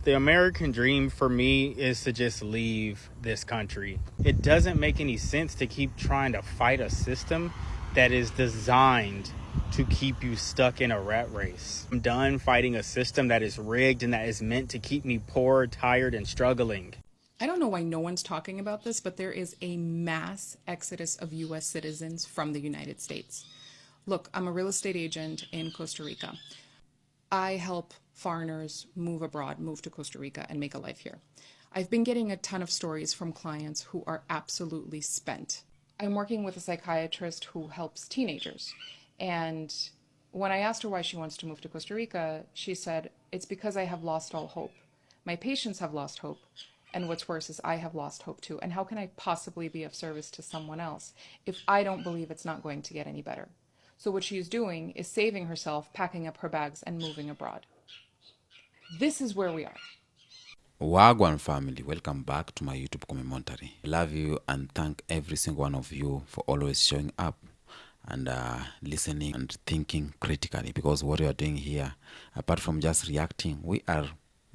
The American dream for me is to just leave this country. It doesn't make any sense to keep trying to fight a system that is designed to keep you stuck in a rat race. I'm done fighting a system that is rigged and that is meant to keep me poor, tired, and struggling. I don't know why no one's talking about this, but there is a mass exodus of US citizens from the United States. Look, I'm a real estate agent in Costa Rica. I help foreigners move abroad, move to Costa Rica, and make a life here. I've been getting a ton of stories from clients who are absolutely spent. I'm working with a psychiatrist who helps teenagers. And when I asked her why she wants to move to Costa Rica, she said, it's because I have lost all hope. My patients have lost hope. And what's worse is I have lost hope too. And how can I possibly be of service to someone else if I don't believe it's not going to get any better? So what she is doing is saving herself, packing up her bags, and moving abroad. This is where we are. Wagwan family, welcome back to my YouTube commentary. Love you and thank every single one of you for always showing up and listening and thinking critically, because what we are doing here, apart from just reacting, we are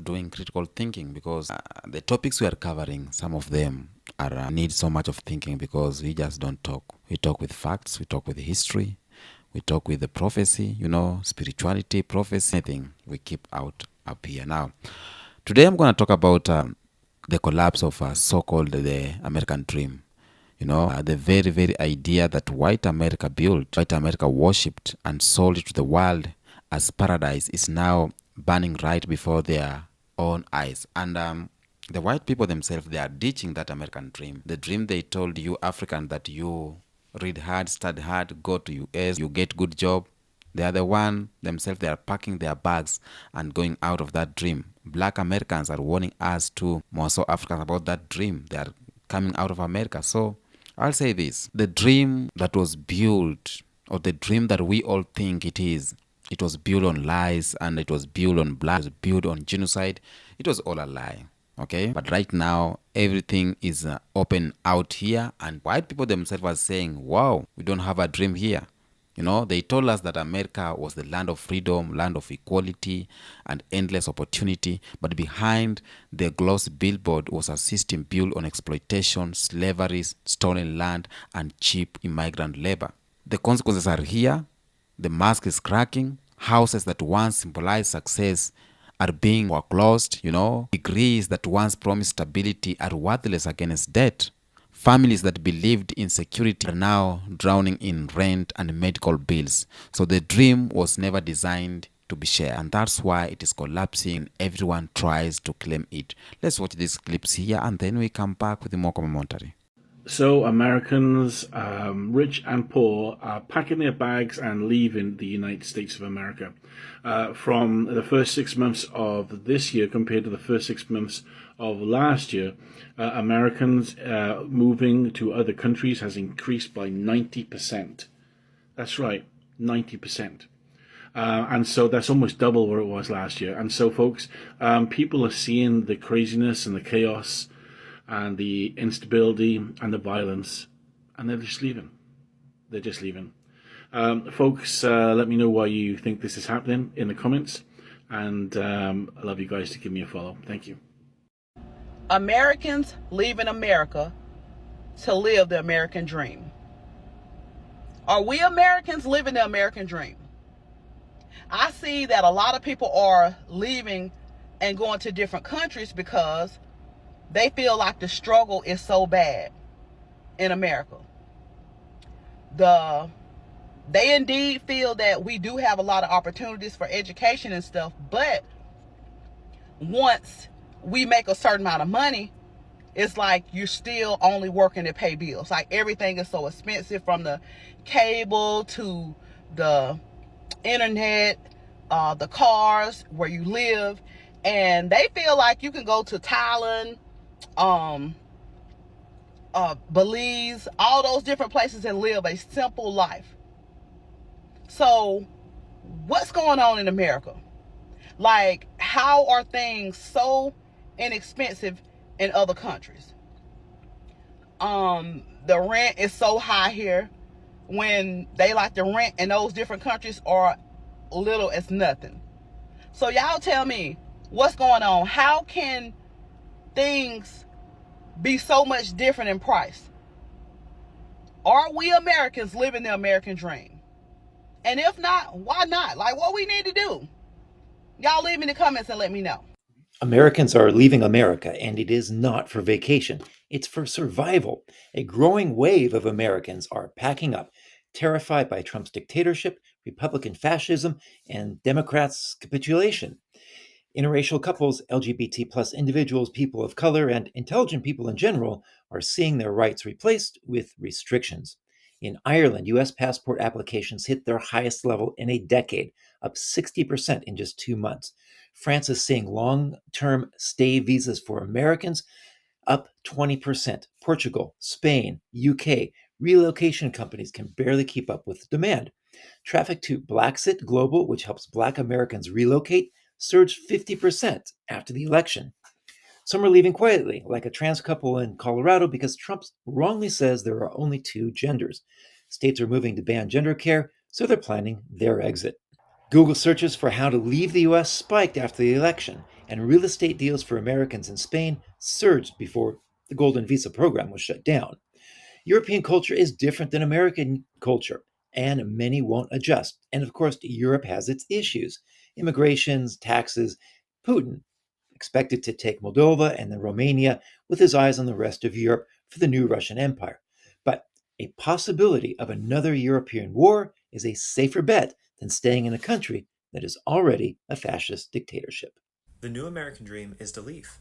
doing critical thinking, because the topics we are covering, some of them are need so much of thinking, because we just don't talk. We talk with facts, we talk with history, we talk with the prophecy, spirituality, prophecy, anything we keep out up here. Now, today I'm going to talk about the collapse of so-called the American dream. The very, very idea that white America built, white America worshipped and sold it to the world as paradise is now burning right before their own eyes. And the white people themselves, they are ditching that American dream. The dream they told you African that you read hard, study hard, go to US, you get good job. They are the one themselves, they are packing their bags and going out of that dream. Black Americans are warning us too, more so Africans, about that dream. They are coming out of America. So I'll say this, the dream that was built, or the dream that we all think it was built on lies, and it was built on blood, it was built on genocide. It was all a lie. Okay, but right now everything is open out here, and white people themselves are saying, wow, we don't have a dream here. They told us that America was the land of freedom, land of equality and endless opportunity, but behind the glossy billboard was a system built on exploitation, slavery, stolen land and cheap immigrant labor. The consequences are here. The mask is cracking. Houses that once symbolized success are being foreclosed. Degrees that once promised stability are worthless against debt. Families that believed in security are now drowning in rent and medical bills. So the dream was never designed to be shared, and that's why it is collapsing. Everyone tries to claim it. Let's watch these clips here, and then we come back with more commentary. So Americans, rich and poor, are packing their bags and leaving the United States of America. From the first 6 months of this year compared to the first 6 months of last year, Americans moving to other countries has increased by 90%. That's right, 90%. And so that's almost double where it was last year. And so, folks, people are seeing the craziness and the chaos and the instability and the violence, and they're just leaving. They're just leaving. Folks, let me know why you think this is happening in the comments, and I'd love you guys to give me a follow. Thank you. Americans leaving America to live the American dream. Are we Americans living the American dream? I see that a lot of people are leaving and going to different countries because they feel like the struggle is so bad in America. They indeed feel that we do have a lot of opportunities for education and stuff, but once we make a certain amount of money, it's like you're still only working to pay bills. Like everything is so expensive, from the cable to the internet, the cars, where you live. And they feel like you can go to Thailand, Belize, all those different places and live a simple life. So what's going on in America? Like, how are things so inexpensive in other countries? The rent is so high here, when they like the rent in those different countries are little as nothing. So y'all tell me, What's going on? How can things be so much different in price? Are we Americans living the American dream? And if not, why not? Like, what we need to do? Y'all leave in the comments and let me know. Americans are leaving America, and it is not for vacation. It's for survival. A growing wave of Americans are packing up, terrified by Trump's dictatorship, Republican fascism, and Democrats' capitulation. Interracial couples, LGBT plus individuals, people of color, and intelligent people in general are seeing their rights replaced with restrictions. In Ireland, U.S. passport applications hit their highest level in a decade, up 60% in just 2 months. France is seeing long-term stay visas for Americans up 20%. Portugal, Spain, UK, relocation companies can barely keep up with demand. Traffic to Blacksit Global, which helps Black Americans relocate, surged 50% after the election. Some are leaving quietly, like a trans couple in Colorado, because Trump wrongly says there are only 2 genders. States are moving to ban gender care, so they're planning their exit. Google searches for how to leave the U.S. spiked after the election, and real estate deals for Americans in Spain surged before the Golden Visa program was shut down. European culture is different than American culture, and many won't adjust. And of course, Europe has its issues: immigrations, taxes. Putin expected to take Moldova and then Romania with his eyes on the rest of Europe for the new Russian Empire. But a possibility of another European war is a safer bet than staying in a country that is already a fascist dictatorship. The new American dream is to leave.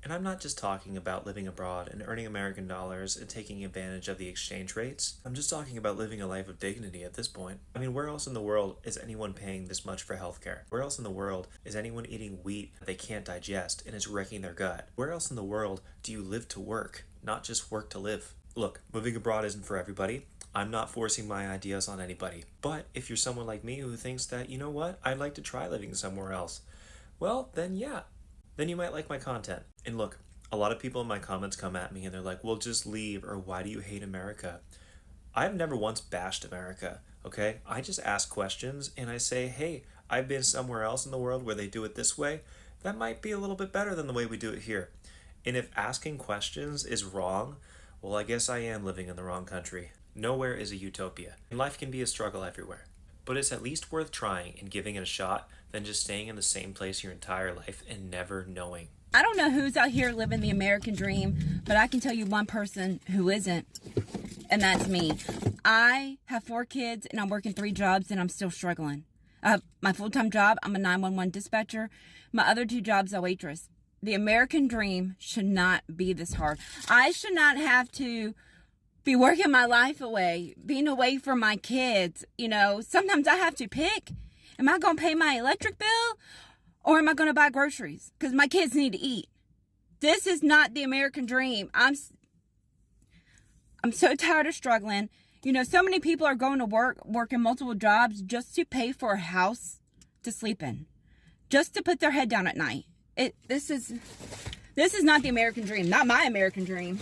And I'm not just talking about living abroad and earning American dollars and taking advantage of the exchange rates. I'm just talking about living a life of dignity at this point. I mean, where else in the world is anyone paying this much for healthcare? Where else in the world is anyone eating wheat that they can't digest and is wrecking their gut? Where else in the world do you live to work, not just work to live? Look, moving abroad isn't for everybody. I'm not forcing my ideas on anybody. But if you're someone like me who thinks that, you know what, I'd like to try living somewhere else, well, then yeah. Then you might like my content. And look, a lot of people in my comments come at me and they're like, well, just leave, or why do you hate America? I've never once bashed America, okay? I just ask questions and I say, hey, I've been somewhere else in the world where they do it this way. That might be a little bit better than the way we do it here. And if asking questions is wrong, well, I guess I am living in the wrong country. Nowhere is a utopia. And life can be a struggle everywhere. But it's at least worth trying and giving it a shot than just staying in the same place your entire life and never knowing. I don't know who's out here living the American dream, but I can tell you one person who isn't, and that's me. I have 4 kids and I'm working 3 jobs and I'm still struggling. My full-time job, I'm a 911 dispatcher. My other 2 jobs, a waitress. The American dream should not be this hard. I should not have to be working my life away, being away from my kids. You know, sometimes I have to pick. Am I going to pay my electric bill or am I going to buy groceries? Because my kids need to eat. This is not the American dream. I'm so tired of struggling. You know, so many people are going to working multiple jobs just to pay for a house to sleep in, just to put their head down at night. This is not the American dream, not my American dream.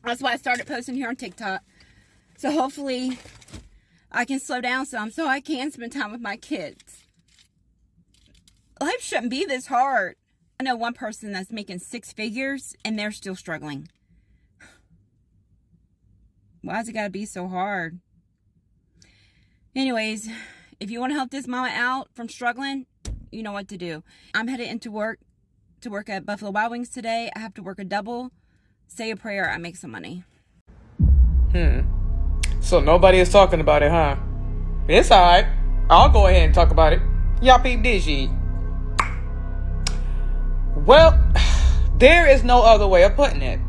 That's why I started posting here on TikTok. So hopefully I can slow down some so I can spend time with my kids. Life shouldn't be this hard. I know one person that's making 6 figures and they're still struggling. Why's it gotta be so hard? Anyways, if you want to help this mama out from struggling, you know what to do. I'm headed into work to work at Buffalo Wild Wings today. I have to work a double. Say a prayer, I make some money. So nobody is talking about it, huh? It's alright. I'll go ahead and talk about it. Y'all peep this shit. Well, there is no other way of putting it.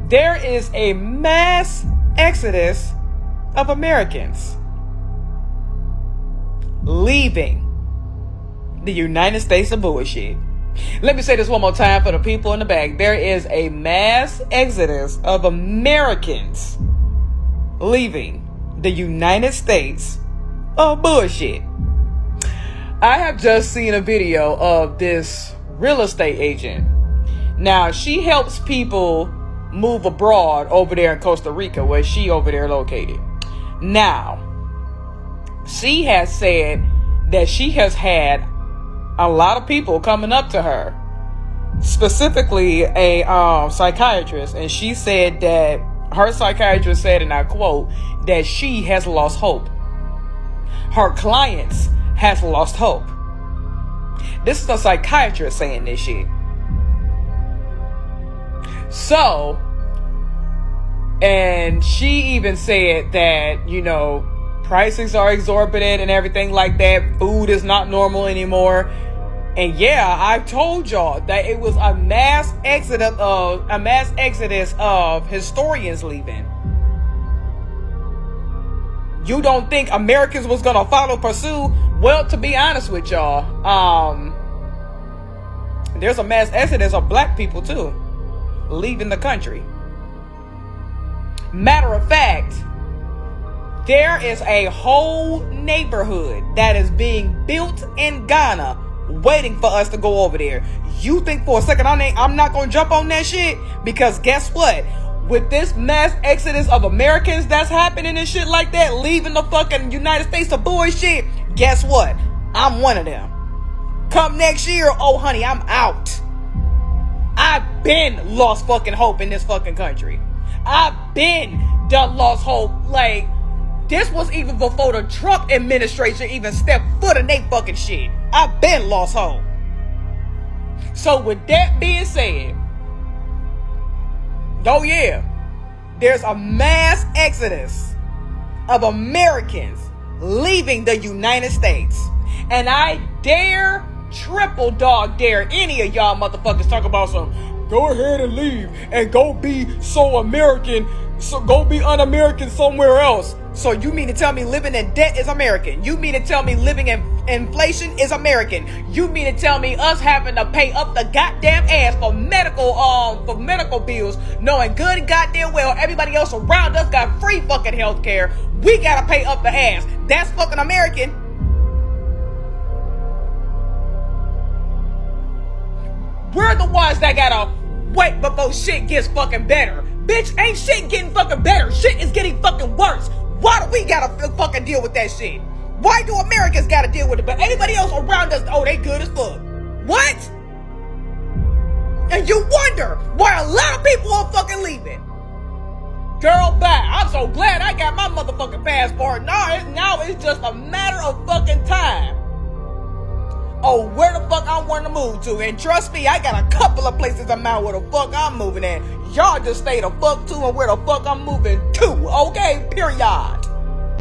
There is a mass exodus of Americans leaving the United States of bullshit. Let me say this one more time for the people in the back. There is a mass exodus of Americans leaving the United States of bullshit. I have just seen a video of this real estate agent. Now, she helps people move abroad over there in Costa Rica, where she over there located. Now, she has said that she has had a lot of people coming up to her, specifically a psychiatrist, and she said that her psychiatrist said, and I quote, that she has lost hope. Her clients has lost hope. This is a psychiatrist saying this shit. So, and she even said that, you know, prices are exorbitant and everything like that. Food is not normal anymore. And yeah, I told y'all that it was a mass exodus of historians leaving. You don't think Americans was gonna pursue? Well, to be honest with y'all, there's a mass exodus of black people too, leaving the country. Matter of fact, there is a whole neighborhood that is being built in Ghana waiting for us to go over there. You think for a second I'm not gonna jump on that shit? Because guess what? With this mass exodus of Americans that's happening and shit like that, leaving the fucking United States of bullshit, guess what? I'm one of them. Come next year, oh honey, I'm out. I've been lost fucking hope in this fucking country. I've been done lost hope. Like, this was even before the Trump administration even stepped foot in they fucking shit. I've been lost hope. So with that being said, oh yeah, there's a mass exodus of Americans leaving the United States. And I dare, triple dog dare any of y'all motherfuckers talk about some, go ahead and leave and go be so American, so go be un-American somewhere else. So you mean to tell me living in debt is American? You mean to tell me living in inflation is American? You mean to tell me us having to pay up the goddamn ass for medical bills, knowing good and goddamn well everybody else around us got free fucking health care? We gotta pay up the ass. That's fucking American. We're the ones that gotta wait before shit gets fucking better. Bitch, ain't shit getting fucking better. Shit is getting fucking worse. Why do we gotta fucking deal with that shit? Why do Americans gotta deal with it, but everybody else around us, oh, they good as fuck? What? And you wonder why a lot of people are fucking leaving. Girl, bye. I'm so glad I got my motherfucking passport. Now it's just a matter of fucking time. Oh, where the fuck I want to move to. And trust me, I got a couple of places I'm out where the fuck I'm moving at. Y'all just stay the fuck to and where the fuck I'm moving to, okay? Period.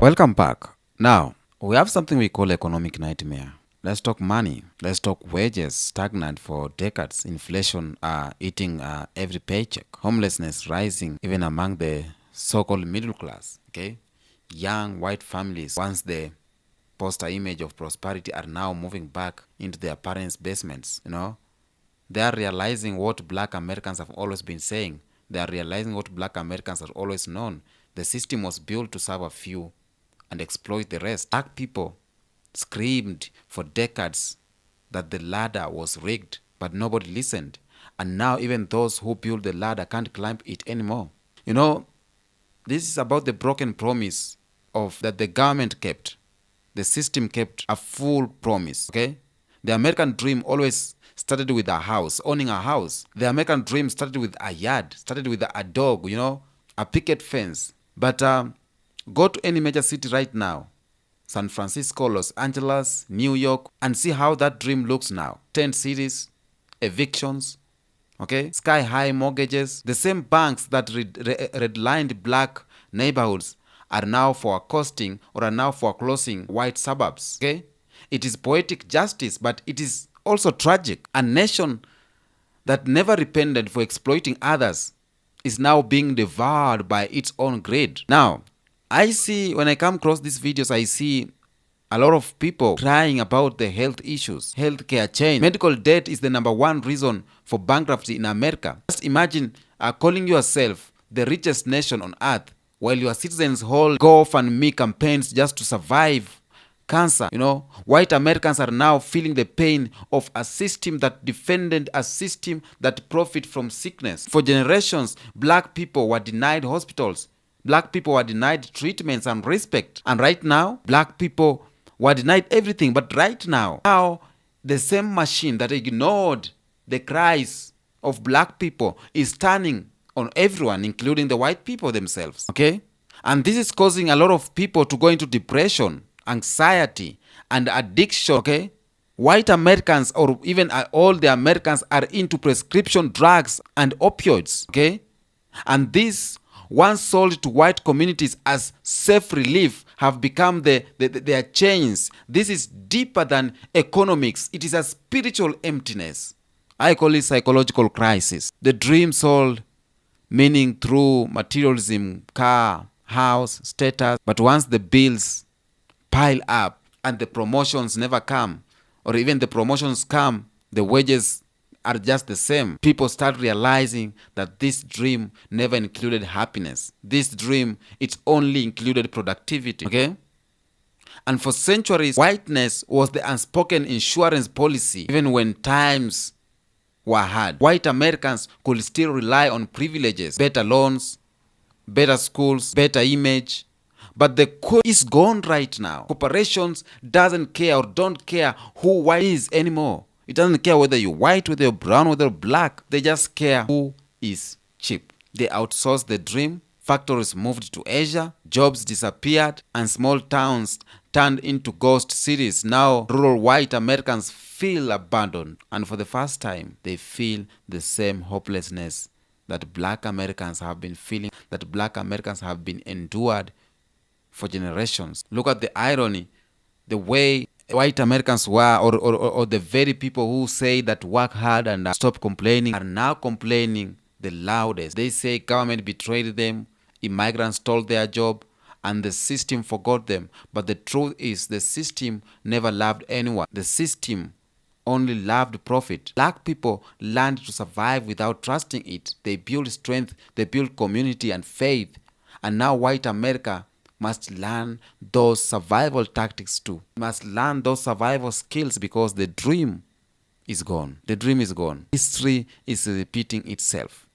Welcome back. Now, we have something we call economic nightmare. Let's talk money. Let's talk wages stagnant for decades. Inflation eating every paycheck. Homelessness rising even among the so-called middle class. Okay, young white families, once the poster image of prosperity, are now moving back into their parents' basements. You know, they are realizing what black Americans have always been saying. They are realizing what black Americans have always known. The system was built to serve a few and exploit the rest. Black people screamed for decades that the ladder was rigged, but nobody listened. And now even those who built the ladder can't climb it anymore. You know, this is about the broken promise of that the government kept. The system kept a full promise, okay? The American dream always started with a house, owning a house. The American dream started with a yard, started with a dog, you know, a picket fence. But go to any major city right now, San Francisco, Los Angeles, New York, and see how that dream looks now. Tent cities, evictions, okay, sky-high mortgages. The same banks that redlined black neighborhoods are now forecasting or are now foreclosing white suburbs, okay? It is poetic justice, but it is also tragic. A nation that never repented for exploiting others is now being devoured by its own greed. Now, I see, when I come across these videos, I see a lot of people crying about the health issues, healthcare change. Medical debt is the #1 reason for bankruptcy in America. Just imagine calling yourself the richest nation on earth while your citizens hold GoFundMe campaigns just to survive cancer. You know, white Americans are now feeling the pain of a system that defended a system that profit from sickness. For generations, black people were denied hospitals. Black people were denied treatments and respect. And right now, black people were denied everything. But right now the same machine that ignored the cries of black people is turning on everyone, including the white people themselves. Okay? And this is causing a lot of people to go into depression, anxiety, and addiction. Okay? White Americans, or even all the Americans, are into prescription drugs and opioids. Okay? And this, once sold to white communities as safe relief, have become their chains. This is deeper than economics. It is a spiritual emptiness. I call it psychological crisis. The dream sold, meaning through materialism, car, house, status. But once the bills pile up and the promotions never come, or even the promotions come, the wages are just the same. People start realizing that this dream never included happiness. This dream, it only included productivity. Okay? And for centuries, whiteness was the unspoken insurance policy. Even when times were hard, white Americans could still rely on privileges, better loans, better schools, better image. But the code is gone right now. Corporations doesn't care or don't care who white is anymore. It doesn't care whether you're white, whether you're brown, whether you're black. They just care who is cheap. They outsourced the dream. Factories moved to Asia. Jobs disappeared. And small towns turned into ghost cities. Now, rural white Americans feel abandoned. And for the first time, they feel the same hopelessness that black Americans have been feeling, that black Americans have been endured for generations. Look at the irony. The way white Americans were, or the very people who say that work hard and stop complaining, are now complaining the loudest. They say government betrayed them, immigrants stole their job, and the system forgot them. But the truth is, the system never loved anyone. The system only loved profit. Black people learned to survive without trusting it. They built strength, they built community and faith. And now white America must learn those survival tactics too. Must learn those survival skills, because the dream is gone. The dream is gone. History is repeating itself.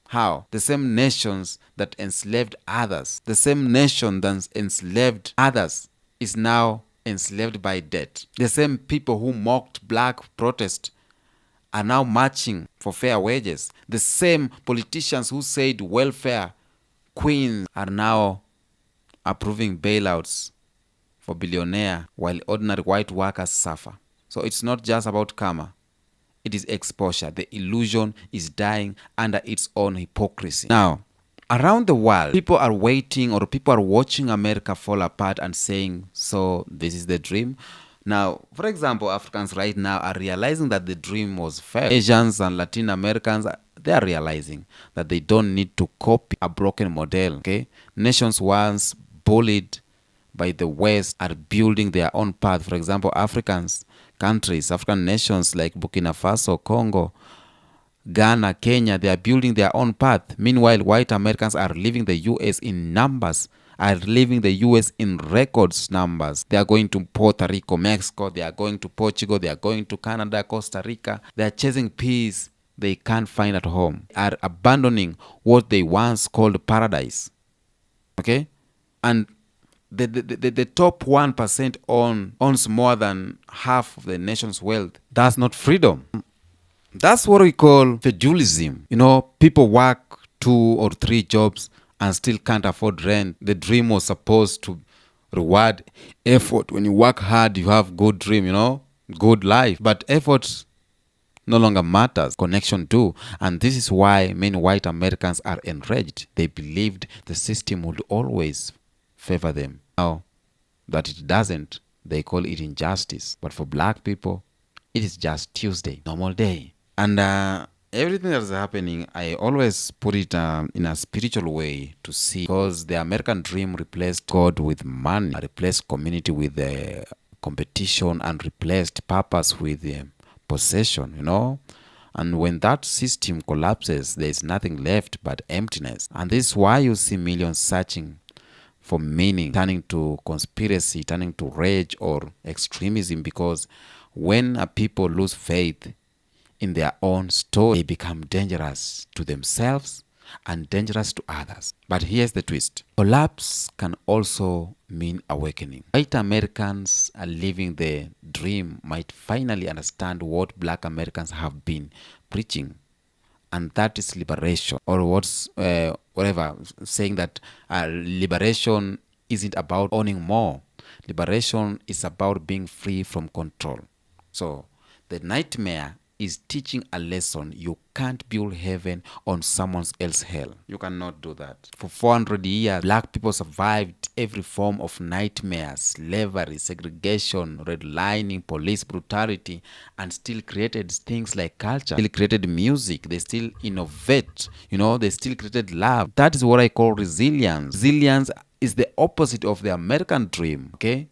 How? The same nations that enslaved others, the same nation that enslaved others is now enslaved by debt. The same people who mocked black protest are now marching for fair wages. The same politicians who said welfare queens are now approving bailouts for billionaires while ordinary white workers suffer. So it's not just about karma. It is exposure. The illusion is dying under its own hypocrisy. Now, around the world, people are waiting, or people are watching America fall apart and saying, so this is the dream. Now, for example, Africans right now are realizing that the dream was failed. Asians and Latin Americans, they are realizing that they don't need to copy a broken model. Okay, nations once bullied by the West are building their own path. For example, African nations like Burkina Faso, Congo, Ghana, Kenya, they are building their own path. Meanwhile, white Americans are leaving the U.S. in numbers, are leaving the U.S. in records numbers. They are going to Puerto Rico, Mexico, they are going to Portugal, they are going to Canada, Costa Rica. They are chasing peace they can't find at home, are abandoning what they once called paradise. Okay? And the top 1% owns more than half of the nation's wealth. That's not freedom. That's what we call feudalism. You know, people work 2 or 3 jobs and still can't afford rent. The dream was supposed to reward effort. When you work hard, you have good dream, you know, good life. But effort no longer matters. Connection do. And this is why many white Americans are enraged. They believed the system would always favor them. Now that it doesn't, they call it injustice. But for black people, it is just Tuesday, normal day. And everything that is happening, I always put it in a spiritual way to see. Because the American dream replaced God with money, replaced community with competition, and replaced purpose with possession, you know. And when that system collapses, there is nothing left but emptiness. And this is why you see millions searching for meaning, turning to conspiracy, turning to rage or extremism, because when a people lose faith in their own story, they become dangerous to themselves and dangerous to others. But here's the twist. Collapse can also mean awakening. White Americans are living the dream might finally understand what black Americans have been preaching, and that is liberation, or whatever, saying that liberation isn't about owning more. Liberation is about being free from control. So the nightmare is teaching a lesson. You can't build heaven on someone else's hell. You cannot do that. For 400 years, black people survived every form of nightmare, slavery, segregation, redlining, police brutality, and still created things like culture, still created music, they still innovate, they still created love. That is what I call resilience. Resilience is the opposite of the American dream, okay?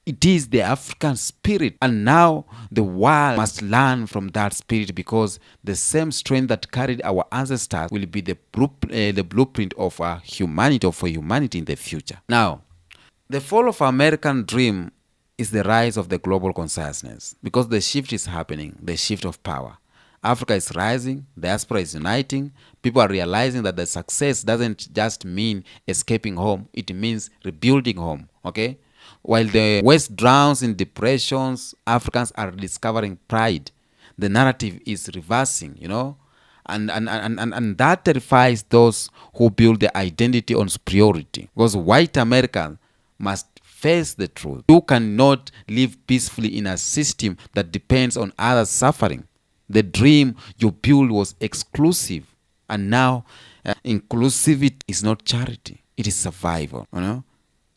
It is the African spirit, and now the world must learn from that spirit, because the same strength that carried our ancestors will be the blueprint of humanity, or for humanity in the future. Now, the fall of American dream is the rise of the global consciousness, because the shift is happening, the shift of power. Africa is rising, diaspora is uniting, people are realizing that the success doesn't just mean escaping home, it means rebuilding home, okay? While the West drowns in depressions, Africans are discovering pride. The narrative is reversing, and that terrifies those who build their identity on superiority. Because white Americans must face the truth. You cannot live peacefully in a system that depends on others' suffering. The dream you built was exclusive, and now inclusivity is not charity, it is survival,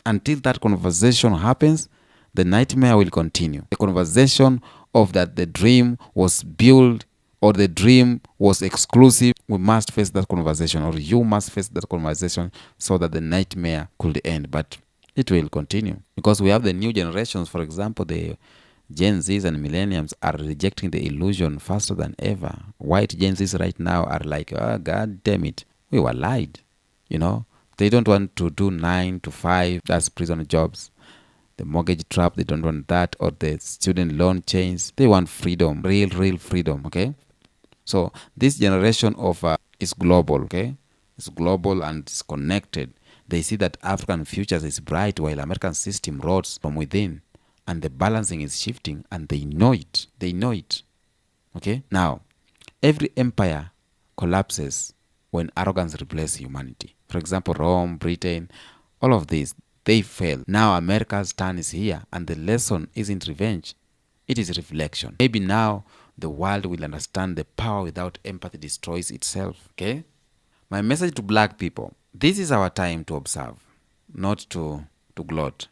Until that conversation happens, the nightmare will continue. The conversation of that the dream was built or the dream was exclusive, we must face that conversation, or you must face that conversation, so that the nightmare could end. But it will continue, because we have the new generations. For example, the Gen Zs and millennials are rejecting the illusion faster than ever. White Gen Zs right now are like, oh, God damn it, we were lied, They don't want to do 9 to 5, that's prison jobs. The mortgage trap, they don't want that, or the student loan chains. They want freedom, real freedom, okay? So this generation of is global, okay? It's global and it's connected. They see that African futures is bright while American system rots from within, and the balancing is shifting, and they know it. They know it, okay? Now, every empire collapses when arrogance replaces humanity. For example, Rome, Britain, all of these, they fail. Now America's turn is here, and the lesson isn't revenge, it is reflection. Maybe now the world will understand the power without empathy destroys itself, okay? My message to black people, this is our time to observe, not to gloat,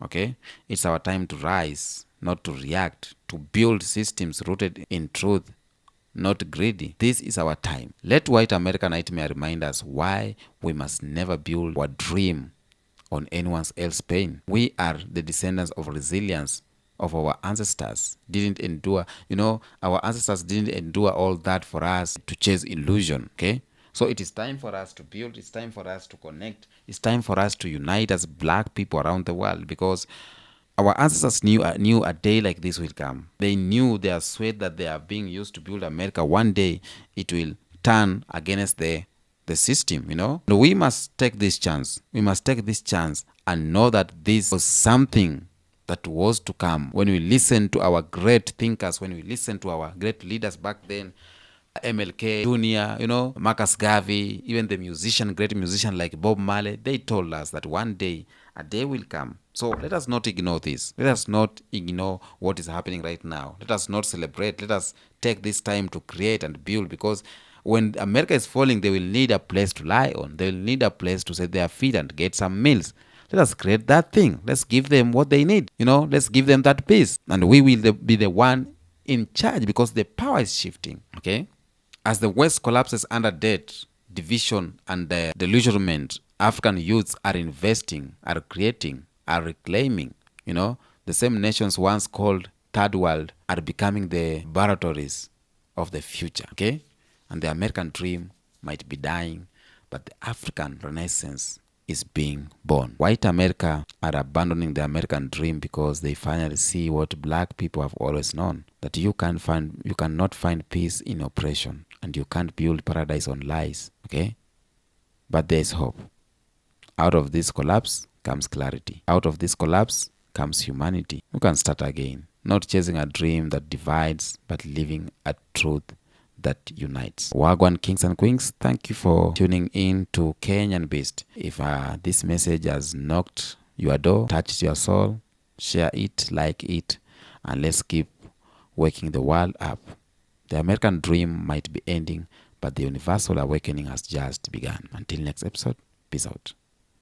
okay? It's our time to rise, not to react, to build systems rooted in truth, not greedy. This is our time. Let white American nightmare remind us why we must never build our dream on anyone else's pain. We are the descendants of resilience of our ancestors. Our ancestors didn't endure all that for us to chase illusion, okay? So it is time for us to build, it's time for us to connect, it's time for us to unite as black people around the world, because our ancestors knew a day like this will come. They knew their sweat that they are being used to build America, one day it will turn against the system, We must take this chance. We must take this chance and know that this was something that was to come. When we listen to our great thinkers, when we listen to our great leaders back then, MLK Jr., Marcus Garvey, even the great musician like Bob Marley, they told us that one day, a day will come. So let us not ignore this. Let us not ignore what is happening right now. Let us not celebrate. Let us take this time to create and build, because when America is falling, they will need a place to lie on. They will need a place to set their feet and get some meals. Let us create that thing. Let's give them what they need. Let's give them that peace. And we will be the one in charge, because the power is shifting, okay? As the West collapses under debt, division, and delusionment, African youths are investing, are creating, are reclaiming. The same nations once called Third World are becoming the laboratories of the future, okay? And the American dream might be dying, but the African Renaissance is being born. White America are abandoning the American dream because they finally see what black people have always known, that you cannot find peace in oppression, and you can't build paradise on lies, okay? But there is hope. Out of this collapse comes clarity. Out of this collapse comes humanity. We can start again, not chasing a dream that divides, but living a truth that unites. Wagwan kings and queens, thank you for tuning in to Kenyan Beast. If this message has knocked your door, touched your soul, share it, like it, and let's keep waking the world up. The American dream might be ending, but the universal awakening has just begun. Until next episode, peace out.